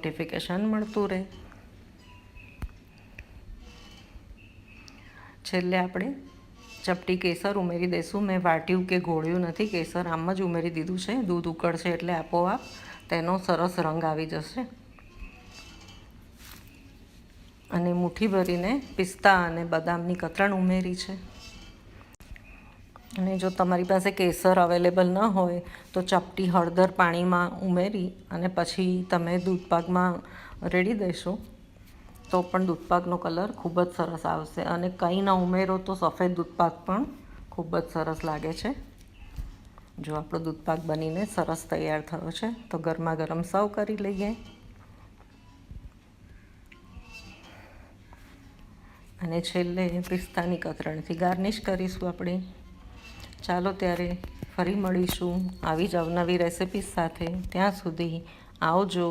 Notification મળતું રહે। છેલ્લે આપણે ચપટી કેસર ઉમેરી દઈશું। મેં વાટ્યું કે ઘોળ્યું નથી, કેસર આમ જ ઉમેરી દીધું છે। દૂધ ઉકળશે એટલે આપોઆપ તેનો સરસ રંગ આવી જશે। અને મુઠ્ઠી ભરીને પિસ્તા અને બદામની કતરણ ઉમેરી છે। અને જો તમારી પાસે કેસર અવેલેબલ ન હોય તો ચપટી હળદર પાણીમાં ઉમેરી અને પછી તમે દૂધપાકમાં રેડી દેશો તો પણ દૂધપાકનો કલર ખૂબ જ સરસ આવશે। અને કંઈ ન ઉમેરો તો સફેદ દૂધપાક પણ ખૂબ જ સરસ લાગે છે। જો આપણો દૂધપાક બનીને સરસ તૈયાર થયો છે તો ગરમા ગરમ સર્વ કરી લઈએ। અને છેલ્લે પિસ્તાની કતરણથી ગાર્નિશ કરીશું આપણે। ચાલો ત્યારે ફરી મળીશું આવી જ અવનવી રેસિપીસ સાથે। ત્યાં સુધી આવજો।